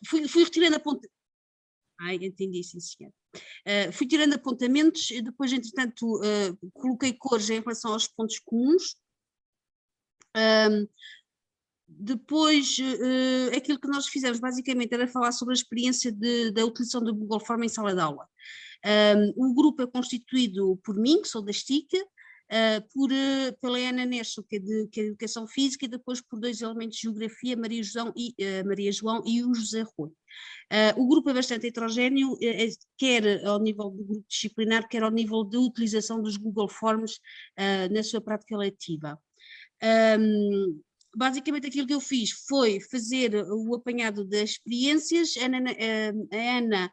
fui retirando apontamentos. Entendi, sim, senhor. Fui tirando apontamentos, e depois, entretanto, coloquei cores em relação aos pontos comuns. Depois, aquilo que nós fizemos basicamente era falar sobre a experiência da utilização do Google Form em sala de aula. O grupo é constituído por mim, que sou da STIC, pela Ana Nesto, que é de Educação Física, e depois por 2 elementos de Geografia, Maria João e o José Rui. O grupo é bastante heterogéneo, quer ao nível do grupo disciplinar, quer ao nível de utilização dos Google Forms na sua prática letiva. Basicamente aquilo que eu fiz foi fazer o apanhado das experiências. A Ana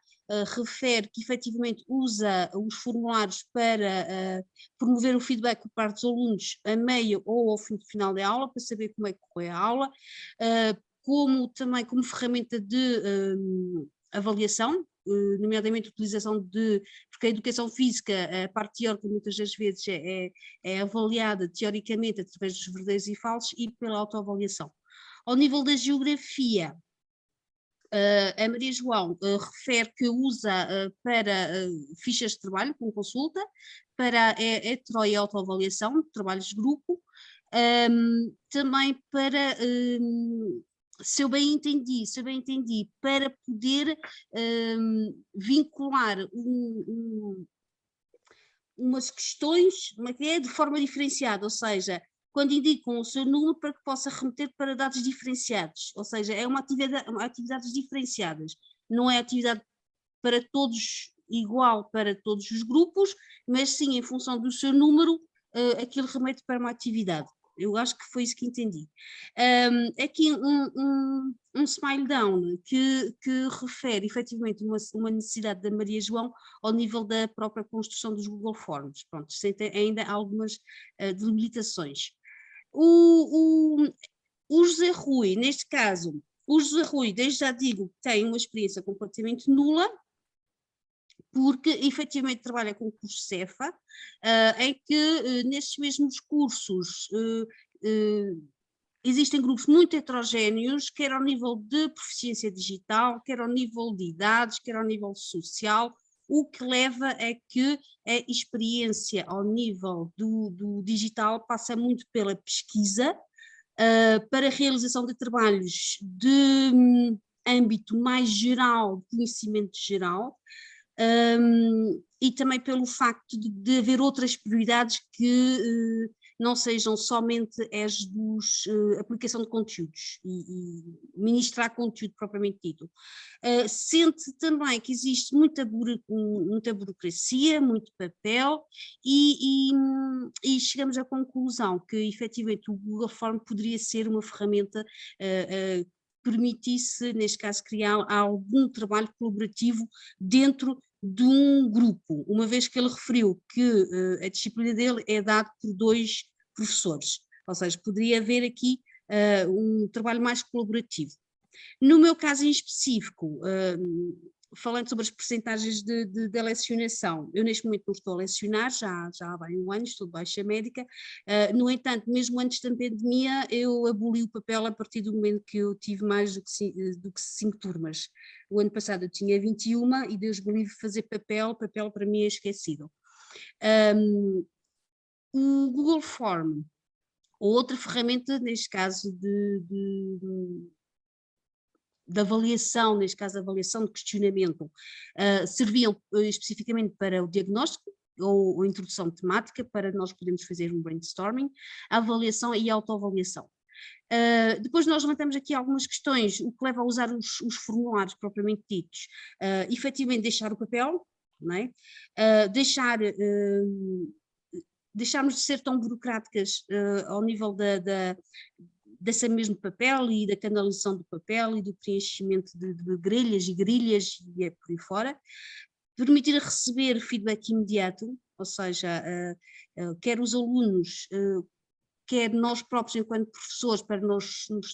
refere que efetivamente usa os formulários para promover o feedback por parte dos alunos a meio ou ao final da aula, para saber como é que correu a aula, também como ferramenta de avaliação, nomeadamente a utilização porque a educação física, a parte teórica muitas das vezes é avaliada teoricamente através dos verdadeiros e falsos e pela autoavaliação. Ao nível da geografia, a Maria João refere que usa para fichas de trabalho com consulta, para a hetero e autoavaliação, trabalhos de grupo, também para... se eu bem entendi, para poder vincular umas questões de forma diferenciada, ou seja, quando indicam o seu número para que possa remeter para dados diferenciados, ou seja, é atividades diferenciadas, não é atividade para todos igual para todos os grupos, mas sim em função do seu número, aquilo remete para uma atividade. Eu acho que foi isso que entendi. Aqui um smile down que refere efetivamente uma necessidade da Maria João ao nível da própria construção dos Google Forms. Pronto, sem ter ainda algumas delimitações. O José Rui, neste caso, desde já digo que tem uma experiência completamente nula, porque efetivamente trabalha com o curso Cefa, em que nestes mesmos cursos existem grupos muito heterogéneos, quer ao nível de proficiência digital, quer ao nível de idades, quer ao nível social, o que leva a que a experiência ao nível do digital passa muito pela pesquisa, para a realização de trabalhos de âmbito mais geral, conhecimento geral, e também pelo facto de haver outras prioridades que não sejam somente as dos aplicação de conteúdos e ministrar conteúdo propriamente dito. Sente também que existe muita burocracia, muito papel e chegamos à conclusão que efetivamente o Google Form poderia ser uma ferramenta permitisse, neste caso, criar algum trabalho colaborativo dentro de um grupo, uma vez que ele referiu que a disciplina dele é dada por 2 professores, ou seja, poderia haver aqui um trabalho mais colaborativo. No meu caso em específico, falando sobre as percentagens de lecionação, eu neste momento não estou a lecionar, já há bem um ano, estou de baixa médica, no entanto, mesmo antes da pandemia, eu aboli o papel a partir do momento que eu tive mais do que 5 turmas. O ano passado eu tinha 21 e Deus me livre fazer papel para mim é esquecido. O Google Form, ou outra ferramenta, neste caso de avaliação, neste caso avaliação de questionamento, serviam especificamente para o diagnóstico ou introdução temática, para nós podermos fazer um brainstorming, a avaliação e a autoavaliação. Depois nós levantamos aqui algumas questões, o que leva a usar os formulários propriamente ditos, efetivamente deixar o papel, não é? Deixarmos de ser tão burocráticas ao nível desse mesmo papel e da canalização do papel e do preenchimento de grelhas e grilhas e é por aí fora, permitir receber feedback imediato, ou seja, quer os alunos quer nós próprios, enquanto professores, para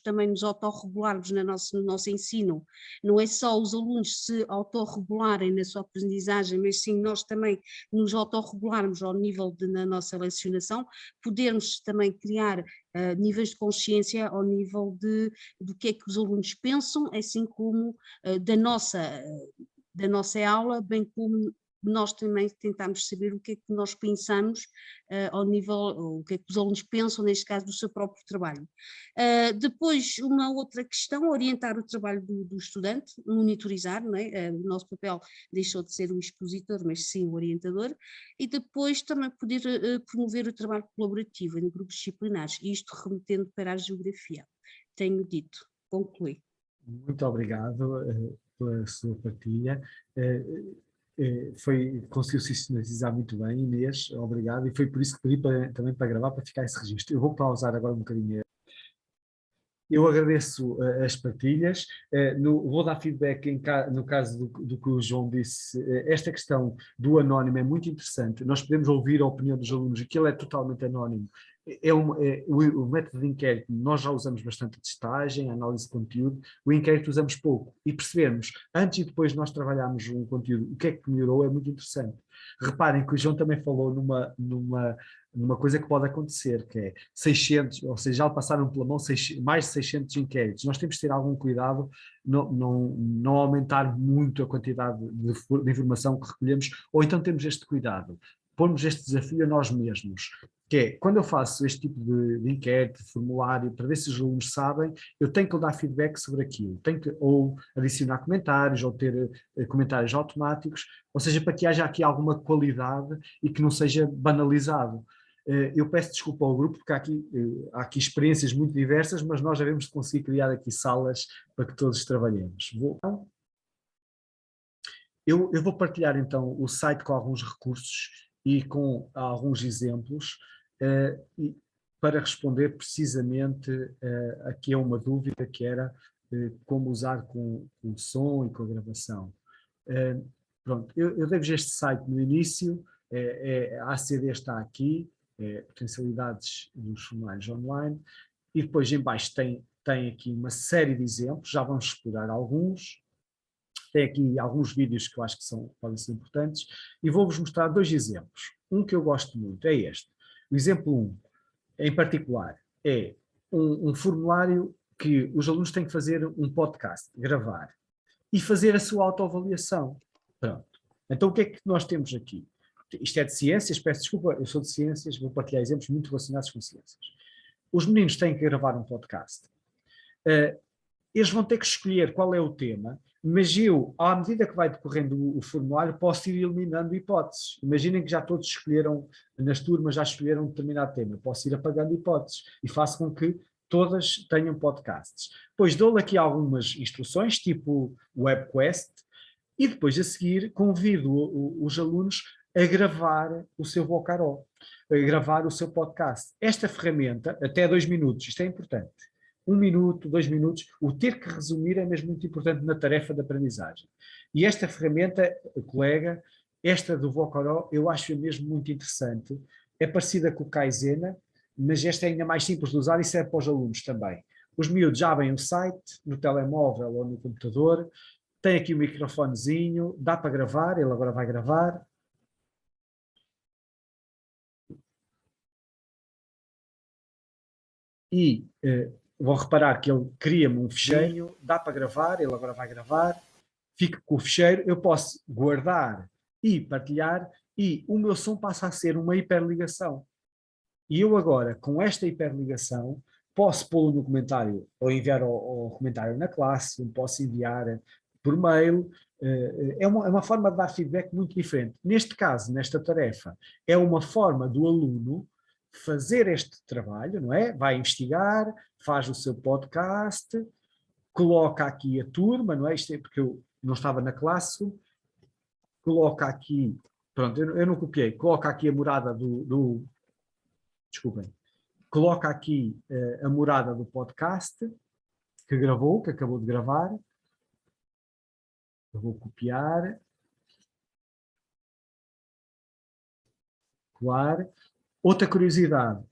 também nos autorregularmos no nosso ensino, não é só os alunos se autorregularem na sua aprendizagem, mas sim nós também nos autorregularmos ao nível na nossa lecionação, podermos também criar níveis de consciência ao nível do que é que os alunos pensam, assim como da nossa aula, bem como nós também tentamos saber o que é que nós pensamos ao nível, o que é que os alunos pensam, neste caso, do seu próprio trabalho. Depois, uma outra questão, orientar o trabalho do estudante, monitorizar, não é? O nosso papel deixou de ser o expositor, mas sim o orientador, e depois também poder promover o trabalho colaborativo em grupos disciplinares, isto remetendo para a geografia. Tenho dito, concluí. Muito obrigado pela sua partilha. Conseguiu sistematizar muito bem, Inês, obrigado, e foi por isso que pedi também para gravar, para ficar esse registro. Eu vou pausar agora um bocadinho. Eu agradeço as partilhas, vou dar feedback no caso do que o João disse. Esta questão do anónimo é muito interessante, nós podemos ouvir a opinião dos alunos, aquilo é totalmente anónimo. O método de inquérito nós já usamos bastante a testagem, a análise de conteúdo, o inquérito usamos pouco, e percebermos, antes e depois de nós trabalharmos um conteúdo, o que é que melhorou é muito interessante. Reparem que o João também falou numa coisa que pode acontecer, que é 600, ou seja, já passaram pela mão mais de 600 inquéritos. Nós temos que ter algum cuidado, não aumentar muito a quantidade de informação que recolhemos, ou então temos este cuidado, pormos este desafio a nós mesmos, que é, quando eu faço este tipo de inquérito, de formulário, para ver se os alunos sabem, eu tenho que dar feedback sobre aquilo, tenho que ou adicionar comentários, ou ter comentários automáticos, ou seja, para que haja aqui alguma qualidade e que não seja banalizado. Eu peço desculpa ao grupo, porque há aqui experiências muito diversas, mas nós devemos de conseguir criar aqui salas para que todos trabalhemos. Eu vou partilhar então o site com alguns recursos e com alguns exemplos para responder precisamente aqui a uma dúvida que era como usar com o som e com a gravação. Pronto, eu dei-vos este site no início, a ACD está aqui, potencialidades dos formulários online, e depois em baixo tem aqui uma série de exemplos, já vamos explorar alguns. Tem aqui alguns vídeos que eu acho que podem ser importantes, e vou-vos mostrar dois exemplos. Um que eu gosto muito é este. O exemplo 1, em particular, é um formulário que os alunos têm que fazer um podcast, gravar, e fazer a sua autoavaliação. Pronto. Então o que é que nós temos aqui? Isto é de ciências, peço desculpa, eu sou de ciências, vou partilhar exemplos muito relacionados com ciências. Os meninos têm que gravar um podcast. Eles vão ter que escolher qual é o tema, mas eu, à medida que vai decorrendo o formulário, posso ir eliminando hipóteses. Imaginem que já todos escolheram, nas turmas já escolheram um determinado tema, posso ir apagando hipóteses e faço com que todas tenham podcasts. Depois dou-lhe aqui algumas instruções, tipo WebQuest, e depois a seguir convido os alunos a gravar o seu Vocaró, a gravar o seu podcast. Esta ferramenta, até 2 minutos, isto é importante. 1 minuto, 2 minutos, o ter que resumir é mesmo muito importante na tarefa de aprendizagem. E esta ferramenta, colega, esta do Vocaró, eu acho mesmo muito interessante. É parecida com o Kaizena, mas esta é ainda mais simples de usar e serve para os alunos também. Os miúdos já abrem o site, no telemóvel ou no computador, tem aqui o microfonezinho, dá para gravar, ele agora vai gravar. E vão reparar que ele cria-me um ficheiro, dá para gravar, ele agora vai gravar, fico com o ficheiro, eu posso guardar e partilhar, e o meu som passa a ser uma hiperligação. E eu agora, com esta hiperligação, posso pô-lo no comentário, ou enviar ao comentário na classe, posso enviar por mail, é uma forma de dar feedback muito diferente. Neste caso, nesta tarefa, é uma forma do aluno fazer este trabalho, não é? Vai investigar, faz o seu podcast, coloca aqui a turma, não é? Isto é porque eu não estava na classe, coloca aqui, pronto, eu não copiei, coloca aqui a morada desculpem, coloca aqui a morada do podcast que gravou, que acabou de gravar. Eu vou copiar, colar. Outra curiosidade,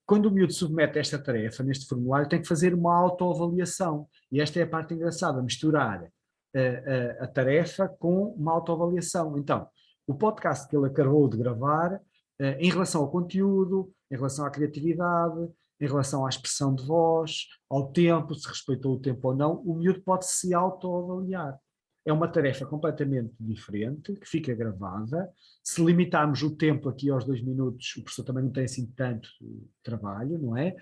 quando o miúdo submete esta tarefa neste formulário, tem que fazer uma autoavaliação. E esta é a parte engraçada, misturar a tarefa com uma autoavaliação. Então, o podcast que ele acabou de gravar, em relação ao conteúdo, em relação à criatividade, em relação à expressão de voz, ao tempo, se respeitou o tempo ou não, o miúdo pode se autoavaliar. É uma tarefa completamente diferente, que fica gravada. Se limitarmos o tempo aqui aos 2 minutos, o professor também não tem assim tanto trabalho, não é?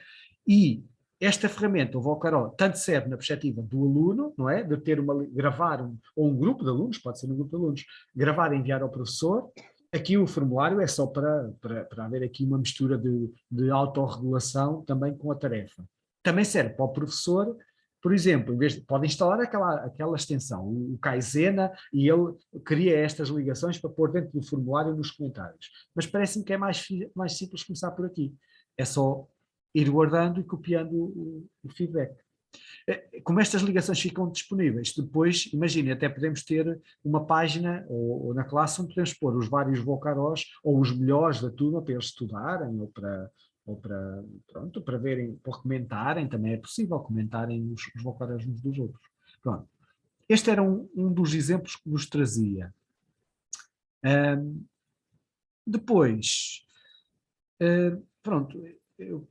E esta ferramenta, o Vocaró, tanto serve na perspectiva do aluno, não é? De ter gravar, ou um grupo de alunos, pode ser um grupo de alunos, gravar e enviar ao professor. Aqui o formulário é só para haver aqui uma mistura de autorregulação também com a tarefa. Também serve para o professor, por exemplo, em vez de, pode instalar aquela extensão, o Kaizena, e ele cria estas ligações para pôr dentro do formulário nos comentários. Mas parece-me que é mais simples começar por aqui. É só ir guardando e copiando o feedback. Como estas ligações ficam disponíveis, depois, imagine, até podemos ter uma página ou na classe onde podemos pôr os vários vocarós ou os melhores da turma para eles estudarem para verem, para comentarem, também é possível comentarem os vocarós uns dos outros. Pronto. Este era um dos exemplos que nos trazia. Depois, pronto, eu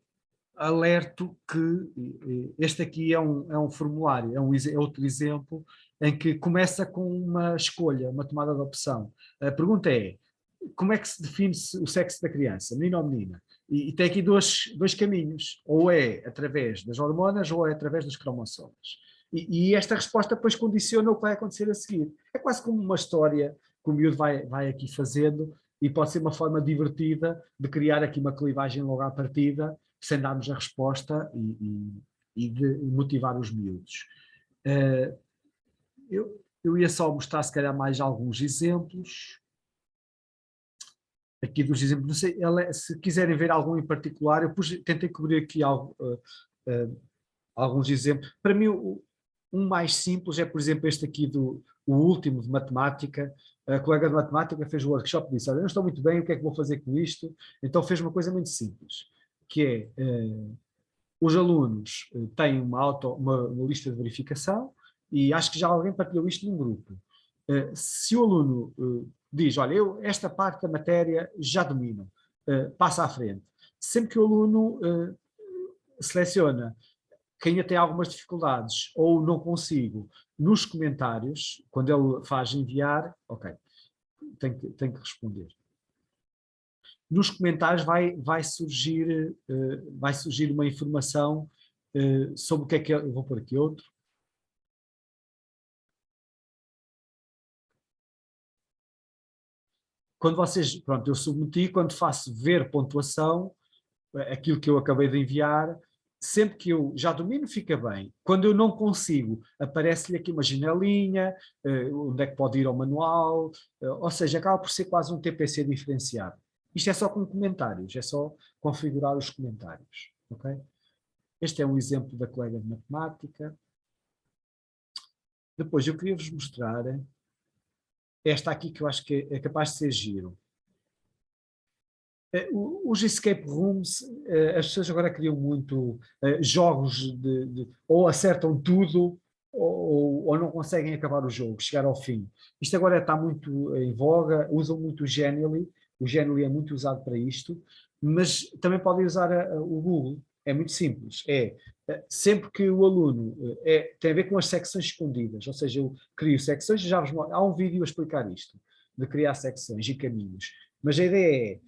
alerto que este aqui é um formulário, é outro exemplo em que começa com uma escolha, uma tomada de opção. A pergunta é, como é que se define o sexo da criança, menino ou menina? E tem aqui dois caminhos, ou é através das hormonas ou é através dos cromossomas. E esta resposta depois condiciona o que vai acontecer a seguir. É quase como uma história que o miúdo vai aqui fazendo e pode ser uma forma divertida de criar aqui uma clivagem logo à partida, sem darmos a resposta e de motivar os miúdos. Eu ia só mostrar, se calhar, mais alguns exemplos. Aqui dos exemplos, não sei, se quiserem ver algum em particular, eu tentei cobrir aqui alguns exemplos. Para mim, um mais simples é, por exemplo, este aqui o último de matemática. A colega de matemática fez o workshop e disse, olha, eu não estou muito bem, o que é que vou fazer com isto? Então fez uma coisa muito simples, que é, os alunos têm uma lista de verificação e acho que já alguém partilhou isto num grupo. Se o aluno diz, olha, eu esta parte da matéria já domino, passa à frente. Sempre que o aluno seleciona quem até algumas dificuldades ou não consigo, nos comentários, quando ele faz enviar, ok, tem que responder. Nos comentários vai surgir uma informação sobre o que é que eu vou pôr aqui outro. Quando vocês, pronto, eu submeti, quando faço ver pontuação, aquilo que eu acabei de enviar, sempre que eu já domino fica bem. Quando eu não consigo, aparece-lhe aqui uma janelinha, onde é que pode ir ao manual, ou seja, acaba por ser quase um TPC diferenciado. Isto é só com comentários, é só configurar os comentários. Okay? Este é um exemplo da colega de matemática. Depois eu queria vos mostrar esta aqui que eu acho que é capaz de ser giro. Os escape rooms, as pessoas agora criam muito jogos ou acertam tudo ou não conseguem acabar o jogo, chegar ao fim. Isto agora está muito em voga, usam muito o Genially é muito usado para isto, mas também podem usar o Google, é muito simples, sempre que o aluno, tem a ver com as secções escondidas, ou seja, eu crio secções, há um vídeo a explicar isto, de criar secções e caminhos, mas a ideia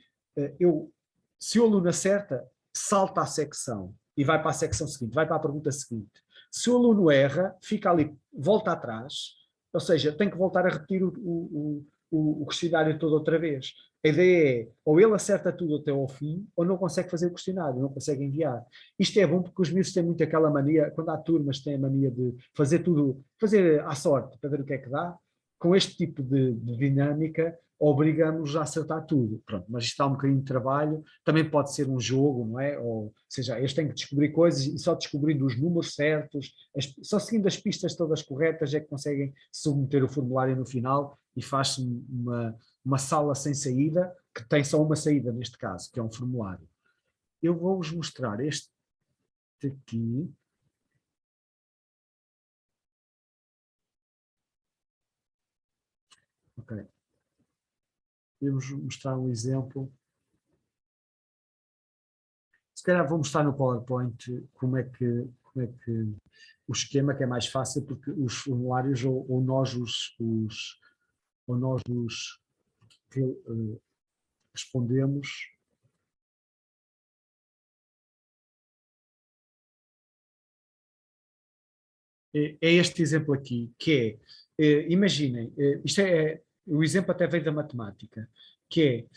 se o aluno acerta, salta a secção e vai para a secção seguinte, vai para a pergunta seguinte. Se o aluno erra, fica ali, volta atrás, ou seja, tem que voltar a repetir o questionário todo outra vez. A ideia é, ou ele acerta tudo até ao fim, ou não consegue fazer o questionário, não consegue enviar. Isto é bom porque os miúdos têm muito aquela mania, quando há turmas têm a mania de fazer tudo, fazer à sorte, para ver o que é que dá. Com este tipo de dinâmica, obrigamos a acertar tudo. Pronto, mas isto dá um bocadinho de trabalho, também pode ser um jogo, não é? Ou seja, eles têm que descobrir coisas e só descobrindo os números certos, só seguindo as pistas todas corretas é que conseguem submeter o formulário no final e faz-se uma sala sem saída, que tem só uma saída neste caso, que é um formulário. eu vou-vos mostrar este aqui. Ok. Vamos mostrar um exemplo. Se calhar vou mostrar no PowerPoint como é que o esquema, que é mais fácil, porque os formulários ou nós os respondemos. É este exemplo aqui, que imaginem, o exemplo até veio da matemática, que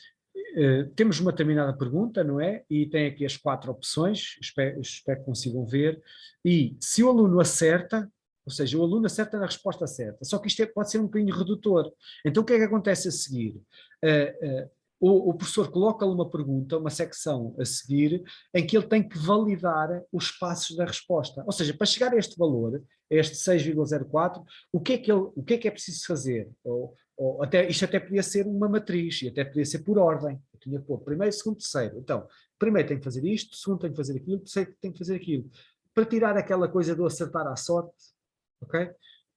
temos uma determinada pergunta, não é? E tem aqui as 4 opções, espero que consigam ver, e se o aluno acerta, ou seja, o aluno acerta na resposta certa, só que isto pode ser um bocadinho redutor. Então o que é que acontece a seguir? O professor coloca-lhe uma pergunta, uma secção a seguir, em que ele tem que validar os passos da resposta. Ou seja, para chegar a este valor, a este 6,04, o que é preciso fazer? Isto até podia ser uma matriz, e até podia ser por ordem. Eu tinha que pôr primeiro, segundo, terceiro. Então, primeiro tem que fazer isto, segundo tem que fazer aquilo, terceiro tem que fazer aquilo. Para tirar aquela coisa do acertar à sorte, ok?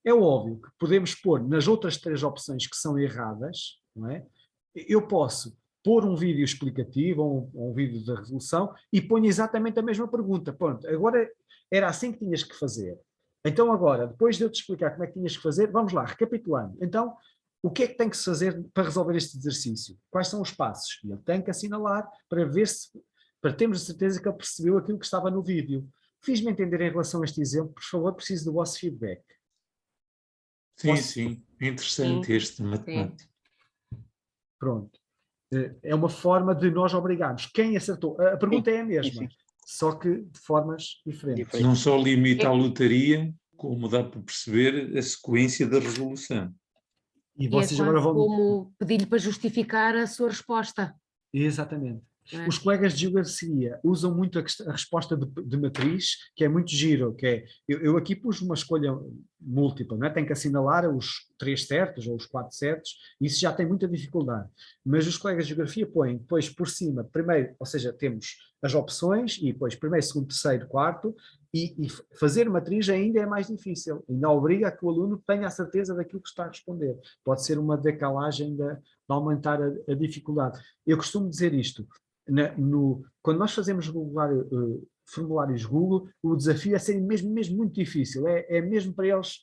É óbvio que podemos pôr nas outras 3 opções que são erradas, não é? Eu posso pôr um vídeo explicativo ou um vídeo da resolução e ponho exatamente a mesma pergunta. Pronto, agora era assim que tinhas que fazer. Então agora, depois de eu te explicar como é que tinhas que fazer, vamos lá, recapitulando. Então, o que é que tem que se fazer para resolver este exercício? Quais são os passos? E ele tem que assinalar para termos a certeza que ele percebeu aquilo que estava no vídeo. Fiz-me entender em relação a este exemplo, por favor, preciso do vosso feedback. Sim, interessante este matemático. Pronto. É uma forma de nós obrigarmos. Quem acertou? A pergunta é a mesma, só que de formas diferentes. Não só limita a lotaria, como dá para perceber a sequência da resolução. E vocês agora vão... como pedir-lhe para justificar a sua resposta. Exatamente. Os colegas de geografia usam muito a resposta de matriz, que é muito giro, que é, eu aqui pus uma escolha múltipla, não é? Tem que assinalar os 3 certos ou os 4 certos, e isso já tem muita dificuldade. Mas os colegas de geografia põem depois por cima, primeiro, ou seja, temos as opções, e depois primeiro, segundo, terceiro, quarto, e fazer matriz ainda é mais difícil, ainda obriga a que o aluno tenha a certeza daquilo que está a responder. Pode ser uma decalagem de aumentar a dificuldade. Eu costumo dizer isto, quando nós fazemos formulários Google, o desafio é ser mesmo muito difícil, é mesmo para eles,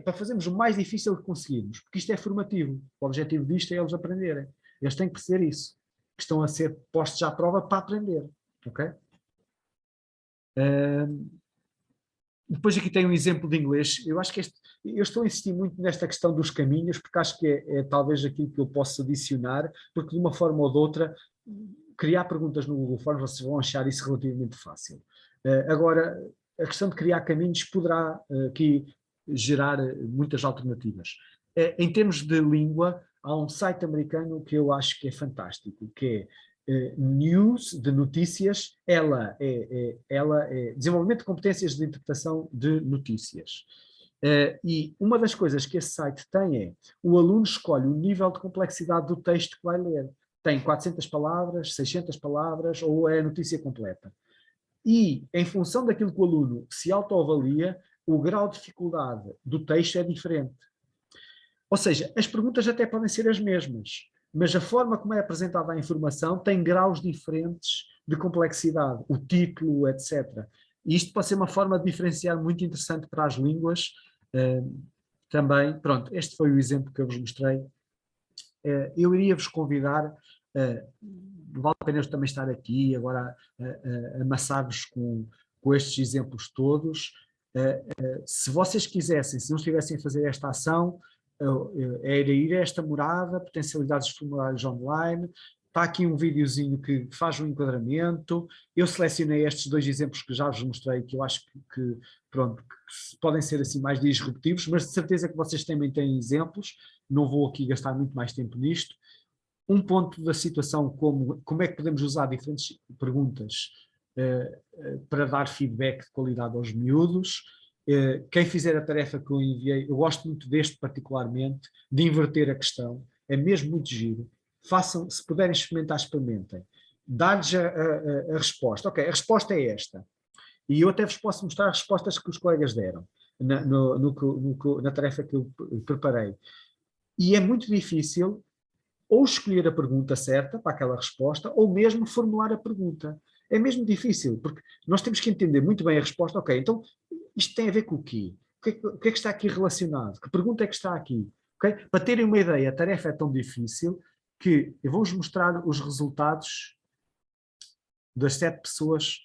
para fazermos o mais difícil que conseguirmos, porque isto é formativo, o objetivo disto é eles aprenderem, eles têm que perceber isso, que estão a ser postos à prova para aprender, ok? Depois aqui tem um exemplo de inglês, eu acho que eu estou a insistir muito nesta questão dos caminhos, porque acho que é talvez aquilo que eu posso adicionar, porque de uma forma ou de outra, criar perguntas no Google Forms, vocês vão achar isso relativamente fácil. Agora, a questão de criar caminhos poderá aqui gerar muitas alternativas. Em termos de língua, há um site americano que eu acho que é fantástico, que é News, de notícias, ela é desenvolvimento de competências de interpretação de notícias. E uma das coisas que esse site tem é, o aluno escolhe o nível de complexidade do texto que vai ler. Tem 400 palavras, 600 palavras, ou é a notícia completa. E, em função daquilo que o aluno se autoavalia, o grau de dificuldade do texto é diferente. Ou seja, as perguntas até podem ser as mesmas, mas a forma como é apresentada a informação tem graus diferentes de complexidade, o título, etc. E isto pode ser uma forma de diferenciar muito interessante para as línguas. Também, pronto, este foi o exemplo que eu vos mostrei. Eu iria-vos convidar, vale a pena eu também estar aqui, agora a amassar-vos com estes exemplos todos. Se vocês quisessem, se não estivessem a fazer esta ação, era ir a esta morada, potencialidades de formulários online, está aqui um videozinho que faz um enquadramento, eu selecionei estes 2 exemplos que já vos mostrei, que eu acho que podem ser assim mais disruptivos, mas de certeza que vocês também têm exemplos, não vou aqui gastar muito mais tempo nisto. Um ponto da situação, como é que podemos usar diferentes perguntas para dar feedback de qualidade aos miúdos. Quem fizer a tarefa que eu enviei, eu gosto muito deste particularmente, de inverter a questão, é mesmo muito giro. Façam, se puderem experimentar, experimentem. dar-lhes a resposta. Ok, a resposta é esta. E eu até vos posso mostrar as respostas que os colegas deram na tarefa que eu preparei. E é muito difícil ou escolher a pergunta certa para aquela resposta, ou mesmo formular a pergunta. É mesmo difícil, porque nós temos que entender muito bem a resposta. Ok, então isto tem a ver com o quê? O que é que está aqui relacionado? Que pergunta é que está aqui? Okay? Para terem uma ideia, a tarefa é tão difícil que eu vou-vos mostrar os resultados das 7 pessoas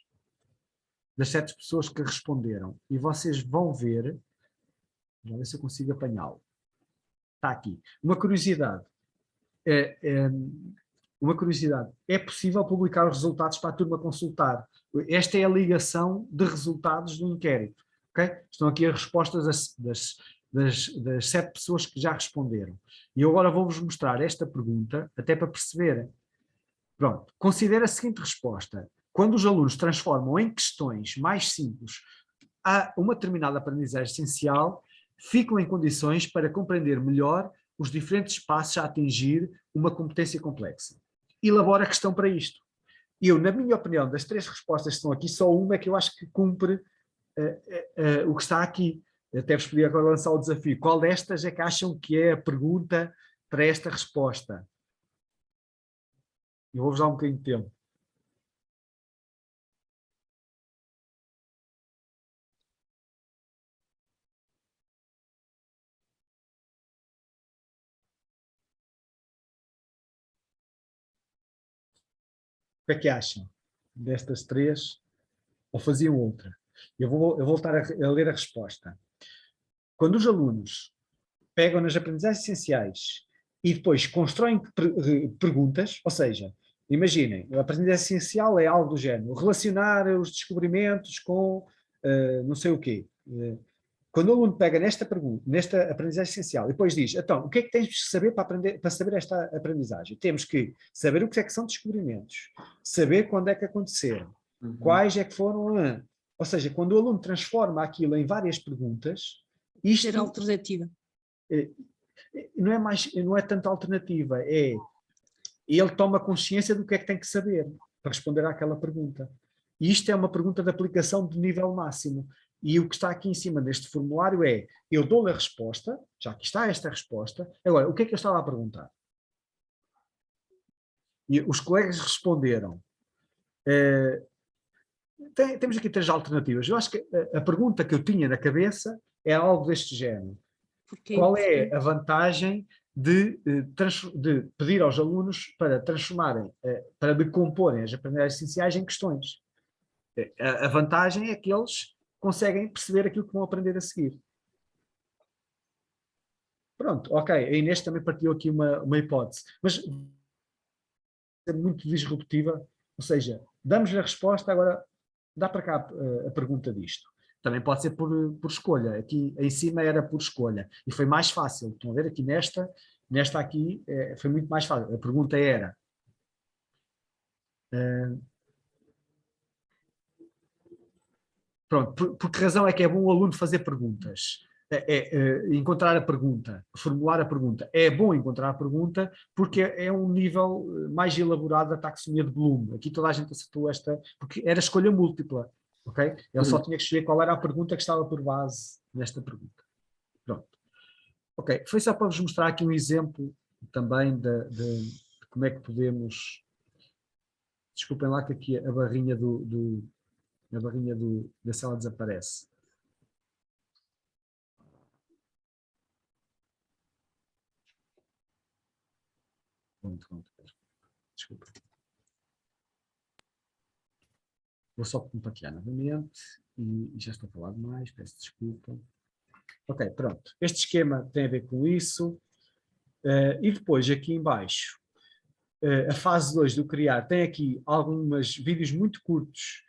que responderam. E vocês vão ver, vamos ver se eu consigo apanhá-lo. Está aqui. Uma curiosidade. É possível publicar os resultados para a turma consultar. Esta é a ligação de resultados do inquérito. Okay? Estão aqui as respostas das 7 pessoas que já responderam. E eu agora vou-vos mostrar esta pergunta, até para perceberem. Pronto, considera a seguinte resposta. Quando os alunos transformam em questões mais simples uma determinada aprendizagem essencial, ficam em condições para compreender melhor os diferentes passos a atingir uma competência complexa. Elabora a questão para isto. Eu, na minha opinião, das 3 respostas que estão aqui, só uma é que eu acho que cumpre o que está aqui. Até vos podia agora lançar o desafio. Qual destas é que acham que é a pergunta para esta resposta? Eu vou-vos dar um bocadinho de tempo. O que é que acham destas 3? Ou faziam outra? Eu vou voltar a ler a resposta. Quando os alunos pegam nas aprendizagens essenciais e depois constroem perguntas, ou seja, imaginem, a aprendizagem essencial é algo do género, relacionar os descobrimentos com não sei o quê. Quando o aluno pega nesta aprendizagem essencial e depois diz, então, o que é que tens de saber para saber esta aprendizagem? Temos que saber o que é que são descobrimentos, saber quando é que aconteceram, quais é que foram... Ou seja, quando o aluno transforma aquilo em várias perguntas... Isto ser alternativa. Não é tanto alternativa, ele toma consciência do que é que tem que saber para responder àquela pergunta. E isto é uma pergunta de aplicação de nível máximo. E o que está aqui em cima deste formulário é, eu dou-lhe a resposta, já que está esta resposta, agora, o que é que eu estava a perguntar? E os colegas responderam. Temos aqui 3 alternativas. Eu acho que a pergunta que eu tinha na cabeça é algo deste género. Qual é a vantagem de pedir aos alunos para transformarem, para decomporem as aprendizagens essenciais em questões? A vantagem é que eles conseguem perceber aquilo que vão aprender a seguir. Pronto, ok. A Inês também partilhou aqui uma hipótese. Mas é muito disruptiva. Ou seja, damos-lhe a resposta, agora dá para cá a pergunta disto. Também pode ser por escolha. Aqui em cima era por escolha. E foi mais fácil. Estão a ver aqui nesta aqui foi muito mais fácil. A pergunta era... Pronto, por que razão é que é bom o aluno fazer perguntas? Encontrar a pergunta, formular a pergunta. É bom encontrar a pergunta porque é um nível mais elaborado da taxonomia de Bloom. Aqui toda a gente acertou esta, porque era escolha múltipla. Okay? Ele só tinha que escolher qual era a pergunta que estava por base nesta pergunta. Pronto. Ok, foi só para vos mostrar aqui um exemplo também de como é que podemos... Desculpem lá que aqui a barrinha da sala desaparece. Desculpa. Vou só compartilhar novamente e já estou a falar demais, peço desculpa. Ok, pronto. Este esquema tem a ver com isso. E depois aqui em baixo, a fase 2 do criar tem aqui alguns vídeos muito curtos,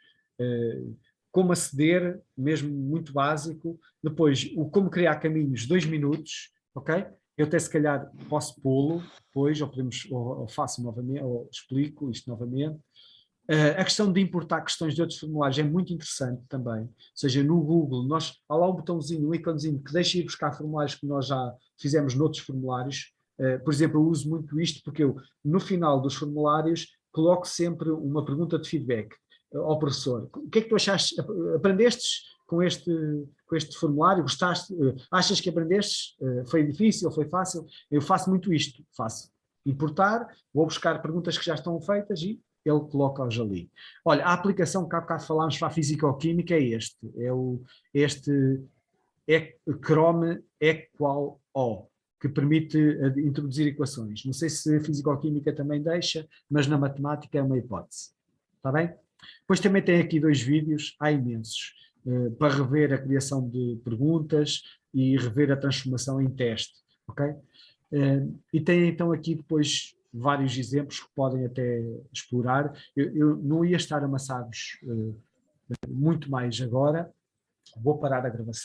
como aceder, mesmo muito básico. Depois, o como criar caminhos, 2 minutos, ok? Eu até se calhar posso pô-lo depois, ou faço novamente, ou explico isto novamente. A questão de importar questões de outros formulários é muito interessante também. Ou seja, no Google, há lá um botãozinho, um íconezinho que deixa ir buscar formulários que nós já fizemos noutros formulários. Por exemplo, eu uso muito isto porque eu, no final dos formulários, coloque sempre uma pergunta de feedback ao professor. O que é que tu achaste? Aprendestes com este formulário? Gostaste? Achas que aprendestes? Foi difícil? Foi fácil? Eu faço muito isto. Faço importar, vou buscar perguntas que já estão feitas e ele coloca-os ali. Olha, a aplicação que há bocado falámos para a Físico-Química é Chrome Equal O, que permite introduzir equações. Não sei se a Físico-Química também deixa, mas na matemática é uma hipótese. Está bem? Depois também tem aqui 2 vídeos, há imensos, para rever a criação de perguntas e rever a transformação em teste. Ok? E tem então aqui depois vários exemplos que podem até explorar. Eu não ia estar amassados muito mais agora, vou parar a gravação.